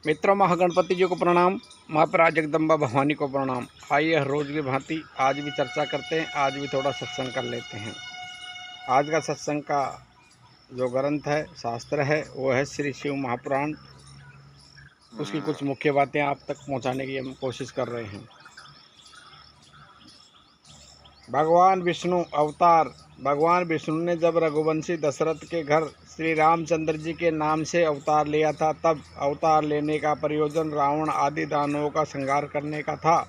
मित्रों, महागणपति जी को प्रणाम, माँ परा जगदम्बा भवानी को प्रणाम। आइए हर रोज की भांति आज भी चर्चा करते हैं। आज भी थोड़ा सत्संग कर लेते हैं। आज का सत्संग का जो ग्रंथ है, शास्त्र है, वो है श्री शिव महापुराण। उसकी कुछ मुख्य बातें आप तक पहुंचाने की हम कोशिश कर रहे हैं। भगवान विष्णु अवतार। भगवान विष्णु ने जब रघुवंशी दशरथ के घर श्री रामचंद्र जी के नाम से अवतार लिया था, तब अवतार लेने का प्रयोजन रावण आदि दानवों का संहार करने का था।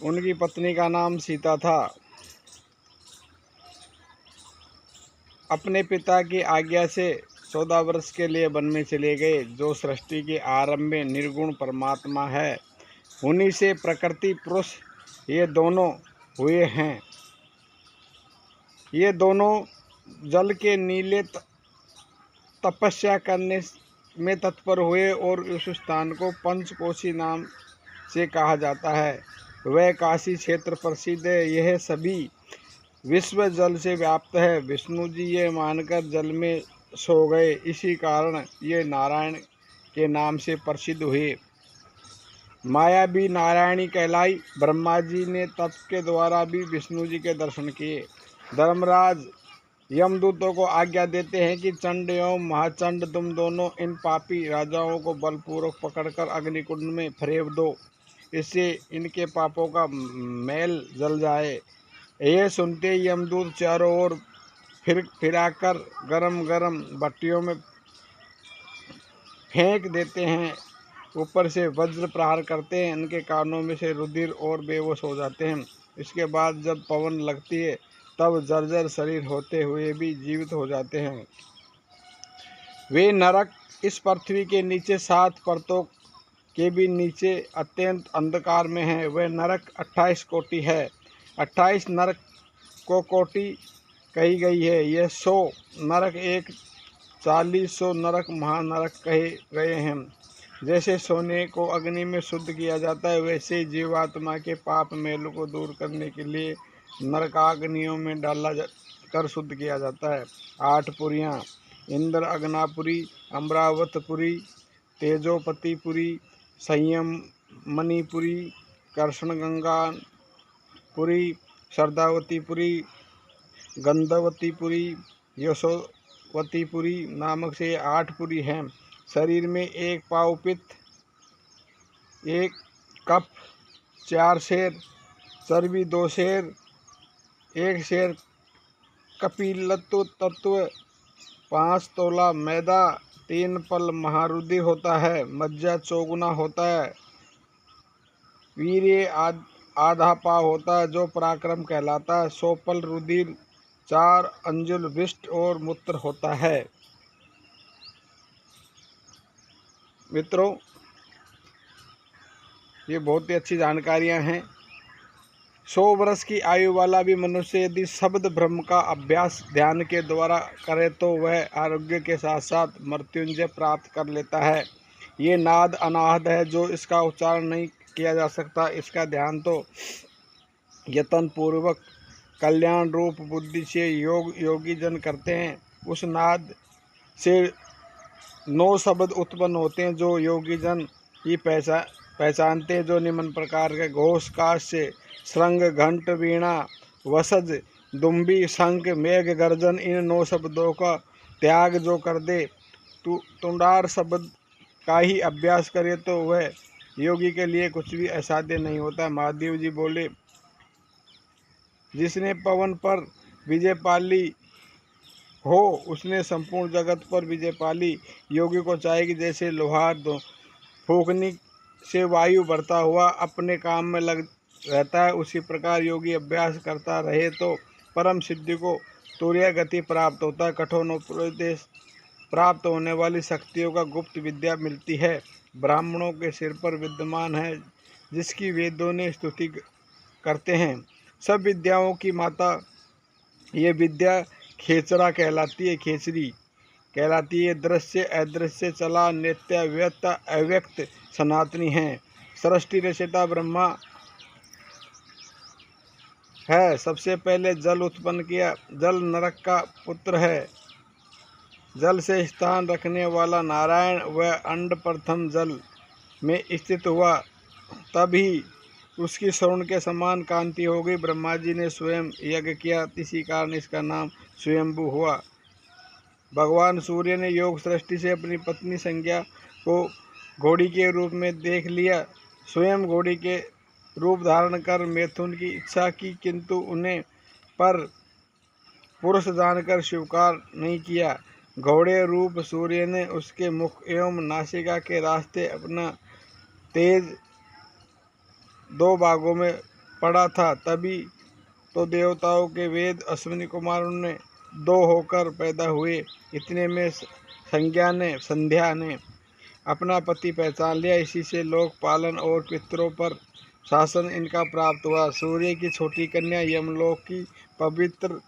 उनकी पत्नी का नाम सीता था। अपने पिता की आज्ञा से 14 वर्ष के लिए वन में चले गए। जो सृष्टि के आरंभ में निर्गुण परमात्मा है, उन्हीं से प्रकृति पुरुष ये दोनों हुए हैं। ये दोनों जल के नीले तपस्या करने में तत्पर हुए और उस स्थान को पंचकोशी नाम से कहा जाता है। वह काशी क्षेत्र प्रसिद्ध है। यह सभी विश्व जल से व्याप्त है। विष्णु जी ये मानकर जल में सो गए, इसी कारण ये नारायण के नाम से प्रसिद्ध हुए। माया भी नारायणी कहलाई। ब्रह्मा जी ने तप के द्वारा भी विष्णु जी के दर्शन किए। धर्मराज यमदूतों को आज्ञा देते हैं कि चंड एवं महाचंड तुम दोनों इन पापी राजाओं को बलपूर्वक पकड़कर अग्निकुंड में फेंक दो, इससे इनके पापों का मैल जल जाए। यह सुनते यमदूत चारों ओर फिराकर गरम गरम भट्टियों में फेंक देते हैं। ऊपर से वज्र प्रहार करते हैं। इनके कानों में से रुधिर और बेहोश हो जाते हैं। इसके बाद जब पवन लगती है, तब जर्जर शरीर होते हुए भी जीवित हो जाते हैं। वे नरक इस पृथ्वी के नीचे 7 परतों के भी नीचे अत्यंत अंधकार में है। वह नरक 28 कोटि है। 28 नरक को कोटि कही गई है। यह 100 नरक एक 40 नरक महानरक कहे गए हैं। जैसे सोने को अग्नि में शुद्ध किया जाता है, वैसे ही जीवात्मा के पाप मैल को दूर करने के लिए नरकाग्नियों में डाला कर शुद्ध किया जाता है। 8 पुरियाँ इंद्र अग्नापुरी, अमरावतपुरी, तेजोपतिपुरी, संयम मणिपुरी, कृष्ण गंगापुरी, श्रद्धावतीपुरी, गंधवतीपुरी, यशोवतीपुरी नामक से 8 पुरी हैं। शरीर में 1 पाव पित्त, 1 कफ, 4 शेर चर्बी, 2 शेर, 1 शेर कपिलत्व तत्व, 5 तोला मैदा, 3 पल महारुधिर होता है। मज्जा चौगुना होता है। वीर्य आधा पाव होता है, जो पराक्रम कहलाता है। 100 पल रुधिर, 4 अंजुल विष्ट और मूत्र होता है। मित्रों, ये बहुत ही अच्छी जानकारियां हैं। 100 वर्ष की आयु वाला भी मनुष्य यदि शब्द ब्रह्म का अभ्यास ध्यान के द्वारा करे, तो वह आरोग्य के साथ साथ मृत्युंजय प्राप्त कर लेता है। ये नाद अनाहद है, जो इसका उच्चारण नहीं किया जा सकता। इसका ध्यान तो यत्न पूर्वक कल्याण रूप बुद्धि से योगी जन करते हैं। उस नाद से 9 शब्द उत्पन्न होते हैं, जो योगी जन ही पहचानते हैं। जो निम्न प्रकार के घोष काश से श्रृंग, घंट, वीणा, वसज, दुम्बी, शंख, मेघ, गर्जन, इन 9 शब्दों का त्याग जो कर दे, तुंडार शब्द का ही अभ्यास करे, तो वह योगी के लिए कुछ भी असाध्य नहीं होता। महादेव जी बोले, जिसने पवन पर विजय पाली हो, उसने संपूर्ण जगत पर विजय पाली। योगी को चाहिए कि जैसे लोहार फूंकनी से वायु भरता हुआ अपने काम में लग रहता है, उसी प्रकार योगी अभ्यास करता रहे तो परम सिद्धि को तुरीय गति प्राप्त होता है। कठोपदेश प्राप्त होने वाली शक्तियों का गुप्त विद्या मिलती है। ब्राह्मणों के सिर पर विद्यमान है, जिसकी वेदों ने स्तुति करते हैं। सब विद्याओं की माता ये विद्या खेचरा कहलाती है, खेचरी कहलाती है। दृश्य अदृश्य, चला नित्य, व्यक्त अव्यक्त, सनातनी है। सृष्टि रचयिता ब्रह्मा है। सबसे पहले जल उत्पन्न किया। जल नरक का पुत्र है। जल से स्थान रखने वाला नारायण वह अंड प्रथम जल में स्थित हुआ, तभी उसकी स्वर्ण के समान कांति हो गई। ब्रह्मा जी ने स्वयं यज्ञ किया, इसी कारण इसका नाम स्वयंभू हुआ। भगवान सूर्य ने योग सृष्टि से अपनी पत्नी संज्ञा को घोड़ी के रूप में देख लिया। स्वयं घोड़ी के रूप धारण कर मैथुन की इच्छा की, किंतु उन्हें पर पुरुष जानकर स्वीकार नहीं किया। घोड़े रूप सूर्य ने उसके मुख एवं नासिका के रास्ते अपना तेज दो भागों में पड़ा था, तभी तो देवताओं के वेद अश्विनी कुमारों ने दो होकर पैदा हुए। इतने में संध्या ने अपना पति पहचान लिया। इसी से लोक पालन और पितरों पर शासन इनका प्राप्त हुआ। सूर्य की छोटी कन्या यमलोक की पवित्र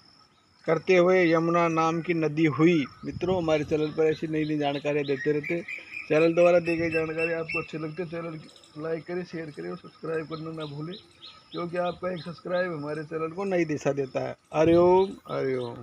करते हुए यमुना नाम की नदी हुई। मित्रों, हमारे चैनल पर ऐसी नई नई जानकारियाँ देते रहते। चैनल द्वारा दी गई जानकारी आपको अच्छी लगती है, चैनल लाइक करें, शेयर करें और सब्सक्राइब करना ना भूलें, क्योंकि आपका एक सब्सक्राइब हमारे चैनल को नई दिशा देता है। हरिओम हरिओम।